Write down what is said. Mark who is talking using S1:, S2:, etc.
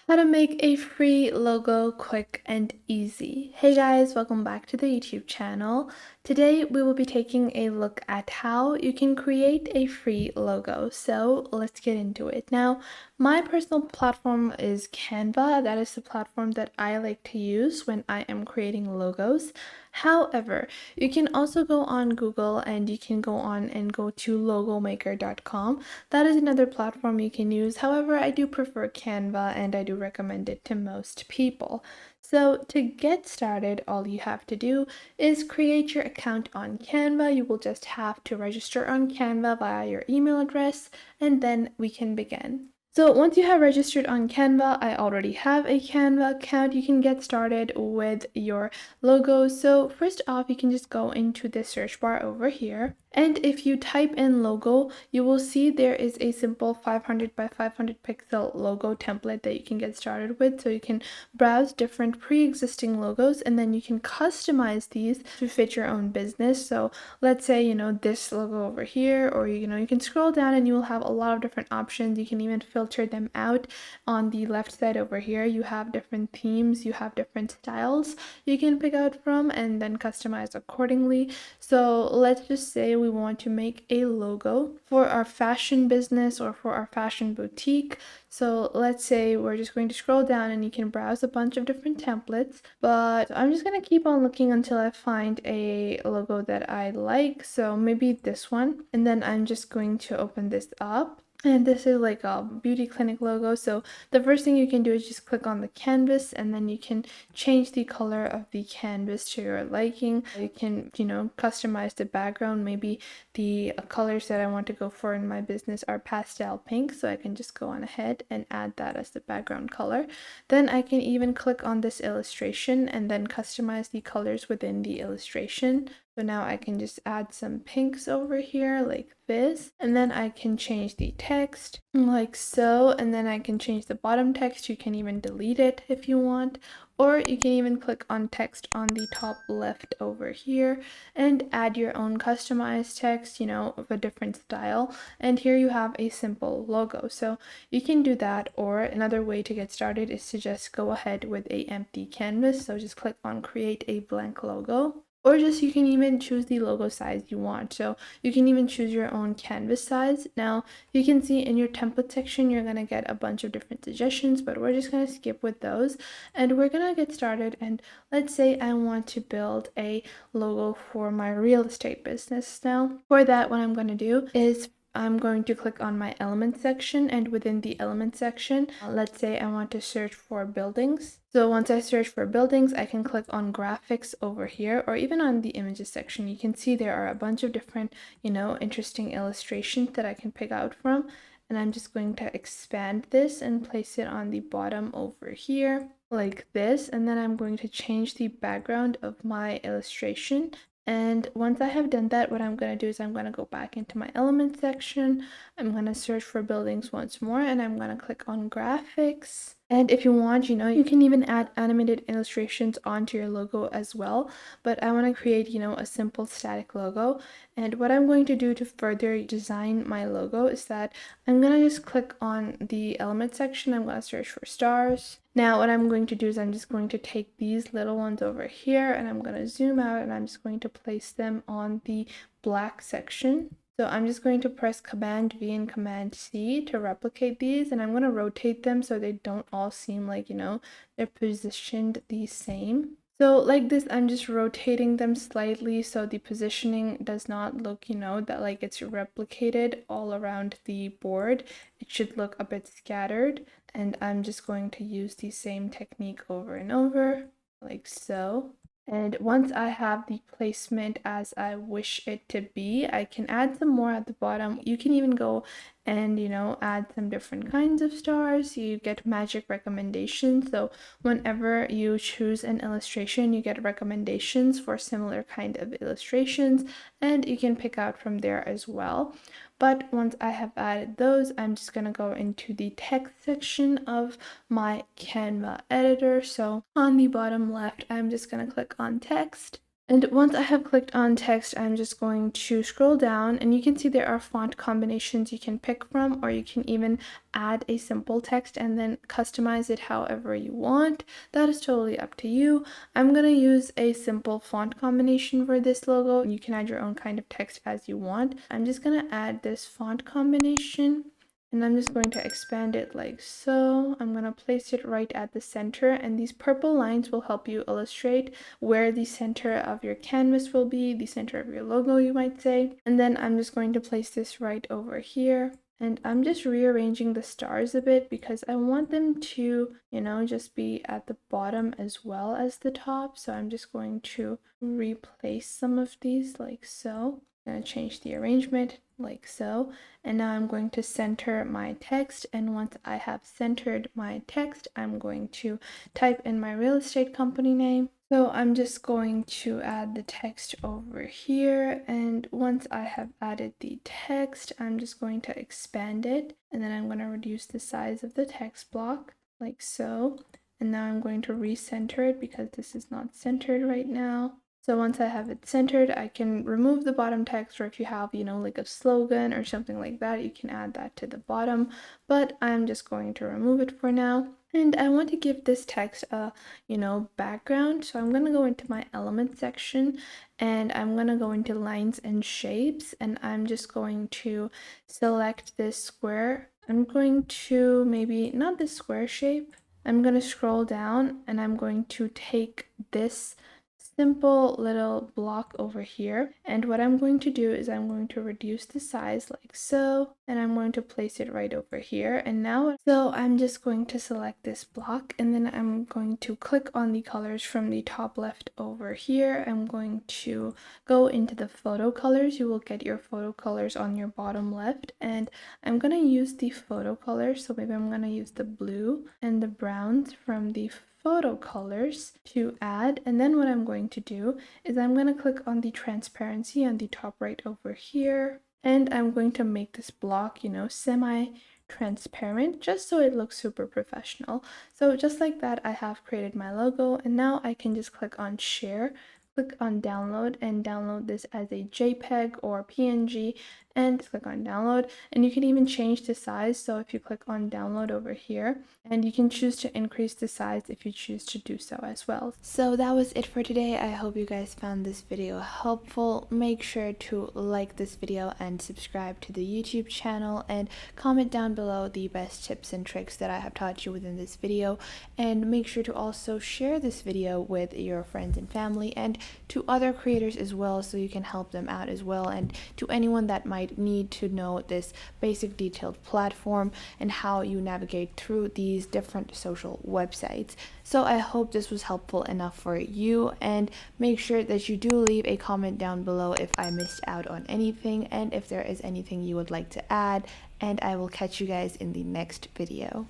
S1: How to make a free logo quick and easy. Hey guys, welcome back to the YouTube channel. Today we will be taking a look at how you can create a free logo. So let's get into it. Now, my personal platform is Canva. That is the platform that I like to use when I am creating logos. However, you can also go on Google and you can go on and go to logomaker.com. That is another platform you can use. However, I do prefer Canva and I do recommend it to most people. So to get started, all you have to do is create your account on Canva. You will just have to register on Canva via your email address, and then we can begin. So once you have registered on Canva, I already have a Canva account. You can get started with your logo. So first off, you can just go into the search bar over here. And if you type in logo, you will see there is a simple 500 by 500 pixel logo template that you can get started with. So you can browse different pre-existing logos and then you can customize these to fit your own business. So let's say, this logo over here, or, you can scroll down and you will have a lot of different options. You can even filter them out. On the left side over here, you have different themes, you have different styles you can pick out from and then customize accordingly. So let's just say we want to make a logo for our fashion business or for our fashion boutique. So let's say we're just going to scroll down and you can browse a bunch of different templates, but I'm just going to keep on looking until I find a logo that I like. So maybe this one, and then I'm just going to open this up. And this is like a beauty clinic logo. So the first thing you can do is just click on the canvas and then you can change the color of the canvas to your liking. You can, customize the background. Maybe the colors that I want to go for in my business are pastel pink. So I can just go on ahead and add that as the background color. Then I can even click on this illustration and then customize the colors within the illustration. So now I can just add some pinks over here like this, and then I can change the text like so, and then I can change the bottom text. You can even delete it if you want, or you can even click on text on the top left over here and add your own customized text, of a different style. And here you have a simple logo. So you can do that, or another way to get started is to just go ahead with a empty canvas. So just click on create a blank logo. Or just you can even choose the logo size you want. So you can even choose your own canvas size. Now you can see in your template section, you're going to get a bunch of different suggestions, but we're just going to skip with those. And we're going to get started. And let's say I want to build a logo for my real estate business. Now for that, what I'm going to do is I'm going to click on my element section, and within the element section, let's say I want to search for buildings. So once I search for buildings, I can click on graphics over here, or even on the images section. You can see there are a bunch of different, interesting illustrations that I can pick out from. And I'm just going to expand this and place it on the bottom over here like this. And then I'm going to change the background of my illustration. And once I have done that, what I'm going to do is I'm going to go back into my element section. I'm going to search for buildings once more, and I'm going to click on graphics. And if you want, you can even add animated illustrations onto your logo as well. But I want to create, a simple static logo. And what I'm going to do to further design my logo is that I'm going to just click on the element section. I'm going to search for stars. Now what I'm going to do is I'm just going to take these little ones over here and I'm going to zoom out and I'm just going to place them on the black section. So I'm just going to press Command V and Command C to replicate these, and I'm going to rotate them so they don't all seem like, they're positioned the same. So like this, I'm just rotating them slightly so the positioning does not look, that like it's replicated all around the board. It should look a bit scattered, and I'm just going to use the same technique over and over like so. And once I have the placement as I wish it to be, I can add some more at the bottom. You can even go and, add some different kinds of stars. You get magic recommendations. So whenever you choose an illustration, you get recommendations for similar kind of illustrations, and you can pick out from there as well. But once I have added those, I'm just going to go into the text section of my Canva editor. So on the bottom left, I'm just going to click on text. And once I have clicked on text, I'm just going to scroll down, and you can see there are font combinations you can pick from, or you can even add a simple text and then customize it however you want. That is totally up to you. I'm going to use a simple font combination for this logo. You can add your own kind of text as you want. I'm just going to add this font combination. And I'm just going to expand it like so. I'm going to place it right at the center, and these purple lines will help you illustrate where the center of your canvas will be, the center of your logo, you might say. And then I'm just going to place this right over here. And I'm just rearranging the stars a bit because I want them to, just be at the bottom as well as the top. So I'm just going to replace some of these like so. I'm going to change the arrangement like so. And now I'm going to center my text. And once I have centered my text, I'm going to type in my real estate company name. So I'm just going to add the text over here, and once I have added the text, I'm just going to expand it, and then I'm going to reduce the size of the text block like so. And now I'm going to recenter it because this is not centered right now. So once I have it centered, I can remove the bottom text, or if you have, like a slogan or something like that, you can add that to the bottom, but I'm just going to remove it for now. And I want to give this text a, background. So I'm going to go into my element section, and I'm going to go into lines and shapes, and I'm just going to select this square. I'm going to maybe not this square shape. I'm going to scroll down, and I'm going to take this simple little block over here, and what I'm going to do is I'm going to reduce the size like so, and I'm going to place it right over here. And now, so I'm just going to select this block, and then I'm going to click on the colors from the top left over here. I'm going to go into the photo colors. You will get your photo colors on your bottom left, and I'm going to use the photo colors. So maybe I'm going to use the blue and the browns from the photo colors to add. And then what I'm going to do is I'm going to click on the transparency on the top right over here, and I'm going to make this block, semi-transparent, just so it looks super professional. So just like that, I have created my logo, and now I can just click on share, click on download, and download this as a JPEG or PNG, and click on download. And you can even change the size. So if you click on download over here, and you can choose to increase the size if you choose to do so as well. So that was it for today. I hope you guys found this video helpful. Make sure to like this video and subscribe to the YouTube channel, and comment down below the best tips and tricks that I have taught you within this video. And make sure to also share this video with your friends and family, and to other creators as well, so you can help them out as well, and to anyone that might need to know this basic detailed platform and how you navigate through these different social websites. So I hope this was helpful enough for you, and make sure that you do leave a comment down below if I missed out on anything, and if there is anything you would like to add, and I will catch you guys in the next video.